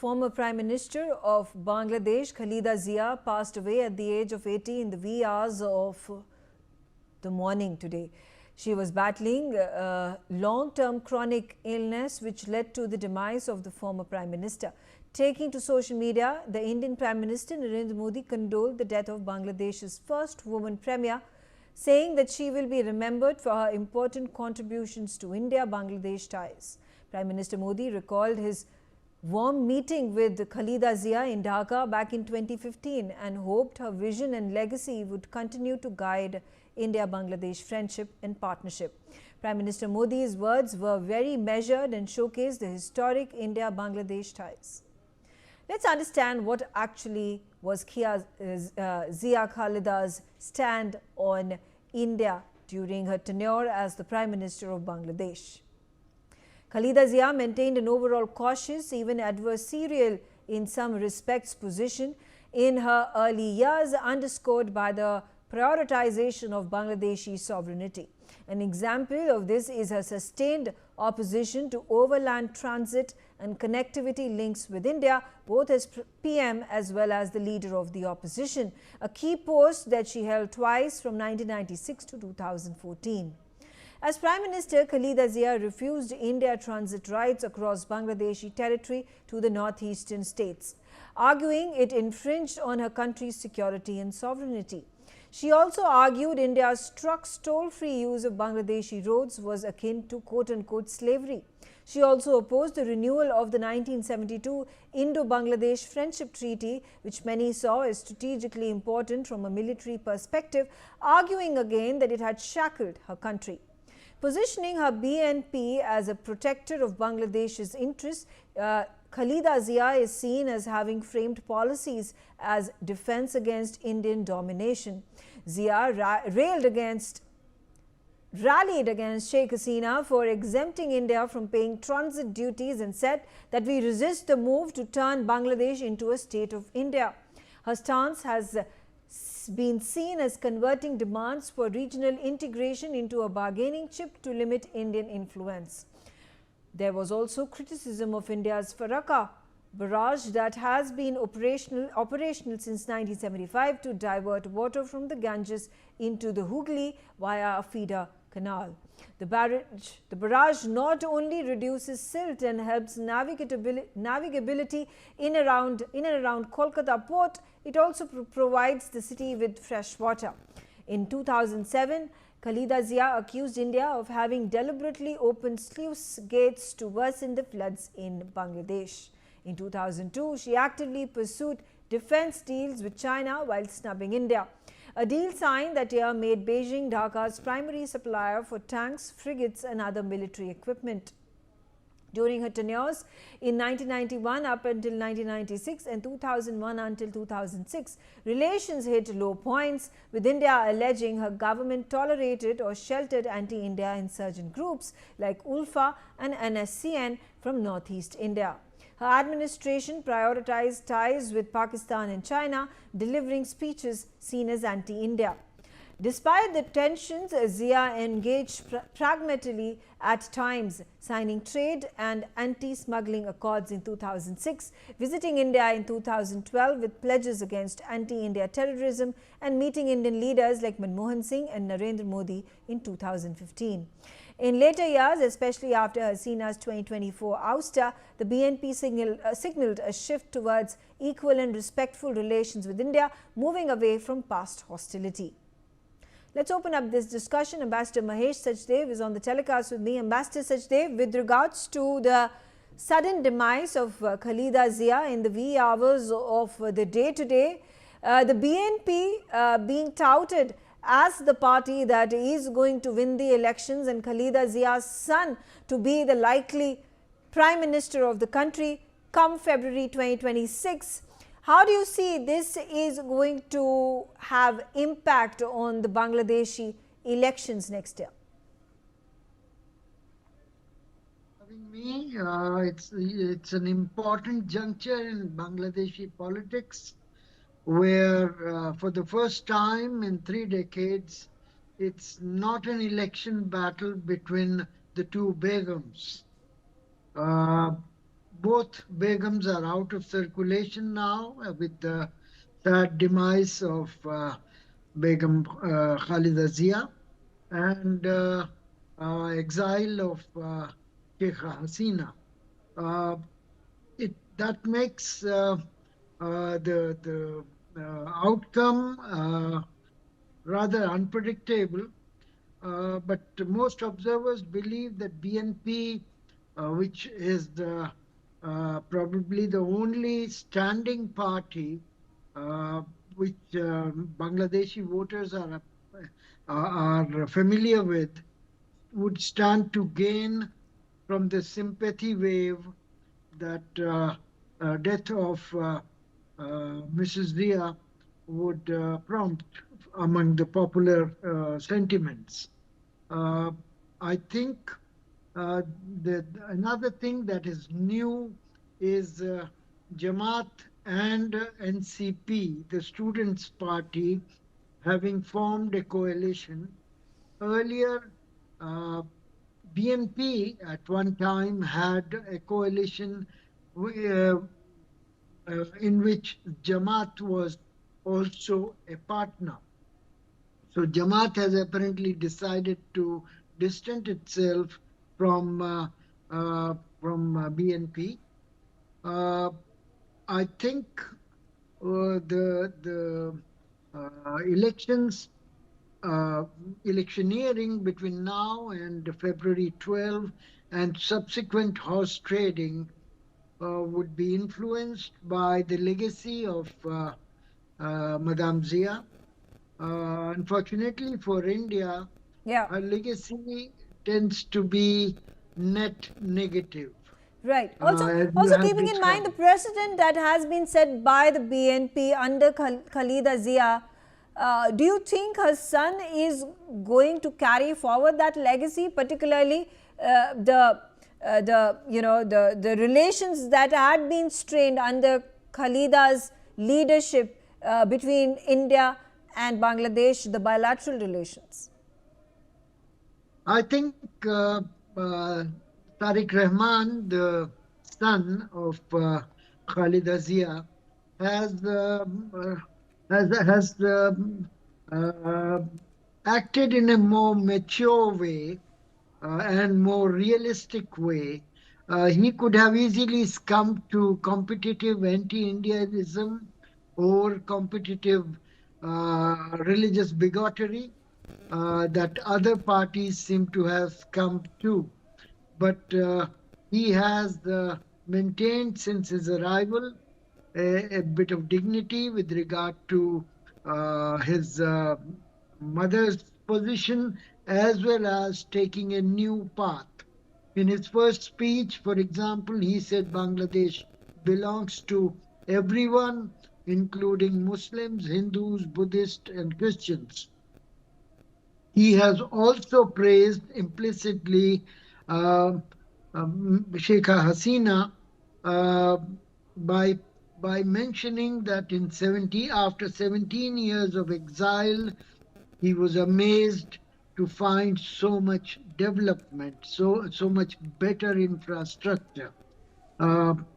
former Prime Minister of Bangladesh, Khaleda Zia, passed away at the age of 80 in the wee hours of the morning today. She was battling long-term chronic illness which led to the demise of the former Prime Minister. Taking to social media, the Indian Prime Minister Narendra Modi condoled the death of Bangladesh's first woman Premier, saying that she will be remembered for her important contributions to India-Bangladesh ties. Prime Minister Modi recalled his warm meeting with Khaleda Zia in Dhaka back in 2015 and hoped her vision and legacy would continue to guide India-Bangladesh friendship and partnership. Prime Minister Modi's words were very measured and showcased the historic India-Bangladesh ties. Let's understand what actually was Zia Khaleda's stand on India during her tenure as the Prime Minister of Bangladesh. Khaleda Zia maintained an overall cautious, even adversarial in some respects position in her early years, underscored by the prioritization of Bangladeshi sovereignty. An example of this is her sustained opposition to overland transit and connectivity links with India, both as PM as well as the leader of the opposition, a key post that she held twice from 1996 to 2014. As Prime Minister, Khaleda Zia refused India transit rights across Bangladeshi territory to the northeastern states, arguing it infringed on her country's security and sovereignty. She also argued India's trucks' toll-free use of Bangladeshi roads was akin to quote-unquote slavery. She also opposed the renewal of the 1972 Indo-Bangladesh Friendship Treaty, which many saw as strategically important from a military perspective, arguing again that it had shackled her country. Positioning her BNP as a protector of Bangladesh's interests, Khaleda Zia is seen as having framed policies as defense against Indian domination. Zia rallied against Sheikh Hasina for exempting India from paying transit duties and said that we resist the move to turn Bangladesh into a state of India. Her stance has been seen as converting demands for regional integration into a bargaining chip to limit Indian influence. There was also criticism of India's Farakka barrage that has been operational since 1975 to divert water from the Ganges into the Hooghly via a feeder canal. The barrage not only reduces silt and helps navigability in and around Kolkata port, it also provides the city with fresh water. In 2007, Khaleda Zia accused India of having deliberately opened sluice gates to worsen the floods in Bangladesh. In 2002, she actively pursued defense deals with China while snubbing India. A deal signed that year made Beijing Dhaka's primary supplier for tanks, frigates and other military equipment. During her tenures in 1991 up until 1996 and 2001 until 2006, relations hit low points, with India alleging her government tolerated or sheltered anti-India insurgent groups like ULFA and NSCN from northeast India. Her administration prioritized ties with Pakistan and China, delivering speeches seen as anti-India. Despite the tensions, Zia engaged pragmatically at times, signing trade and anti-smuggling accords in 2006, visiting India in 2012 with pledges against anti-India terrorism, and meeting Indian leaders like Manmohan Singh and Narendra Modi in 2015. In later years, especially after Hasina's 2024 ouster, the BNP signalled a shift towards equal and respectful relations with India, moving away from past hostility. Let's open up this discussion. Ambassador Mahesh Sachdev is on the telecast with me. Ambassador Sachdev, with regards to the sudden demise of Khaleda Zia in the wee hours of the day today, the BNP being touted as the party that is going to win the elections and Khaleda Zia's son to be the likely Prime Minister of the country come February 2026. How do you see this is going to have impact on the Bangladeshi elections next year? Having me, it's an important juncture in Bangladeshi politics, where for the first time in 3 decades, it's not an election battle between the two Begums. both Begums are out of circulation now with the sad demise of Begum Khaleda Zia and exile of Sheikh Hasina. Uh, that makes the outcome rather unpredictable. But most observers believe that BNP, which is probably the only standing party which Bangladeshi voters are familiar with, would stand to gain from the sympathy wave that death of Mrs. Zia would prompt among the popular sentiments. I think another thing that is new is Jamaat and NCP, the Students' Party, having formed a coalition. Earlier, BNP at one time had a coalition in which Jamaat was also a partner. So Jamaat has apparently decided to distance itself from BNP. I think the elections, electioneering between now and February 12 and subsequent horse trading would be influenced by the legacy of Madame Zia. Unfortunately for India, her legacy tends to be net negative. Right. Also keeping in mind the precedent that has been set by the BNP under Khaleda Zia, do you think her son is going to carry forward that legacy, particularly the relations that had been strained under Khaleda's leadership between India and Bangladesh, the bilateral relations? I think Tariq Rahman, the son of Khaleda Zia, has acted in a more mature way and more realistic way. He could have easily succumbed to competitive anti-Indianism or competitive religious bigotry that other parties seem to have succumbed to. But he has maintained since his arrival a bit of dignity with regard to his mother's position, as well as taking a new path. In his first speech, for example, he said Bangladesh belongs to everyone, including Muslims, Hindus, Buddhists, and Christians. He has also praised implicitly Sheikh Hasina by mentioning that after 17 years of exile, he was amazed to find so much development, so much better infrastructure.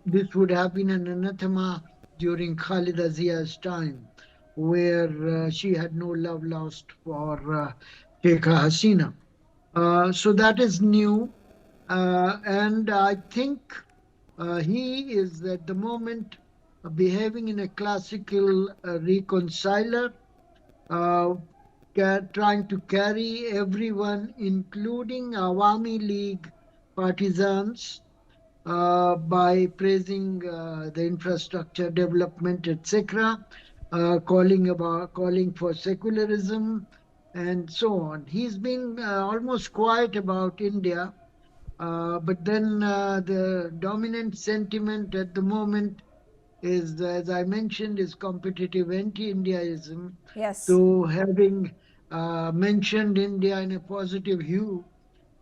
This would have been an anathema during Khaleda Zia's time, where she had no love lost for Sheikh Hasina. So that is new. And I think he is at the moment behaving in a classical reconciler, trying to carry everyone, including Awami League partisans, by praising the infrastructure development, etc., calling for secularism, and so on. He's been almost quiet about India, but then the dominant sentiment at the moment is, as I mentioned, is competitive anti-Indiaism. Yes. So having mentioned India in a positive hue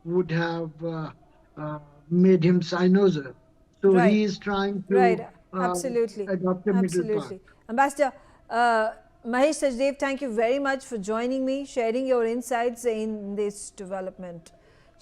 would have made him cynoser. So he is trying to adopt a middle path. Ambassador Mahesh Sachdev, thank you very much for joining me, sharing your insights in this development.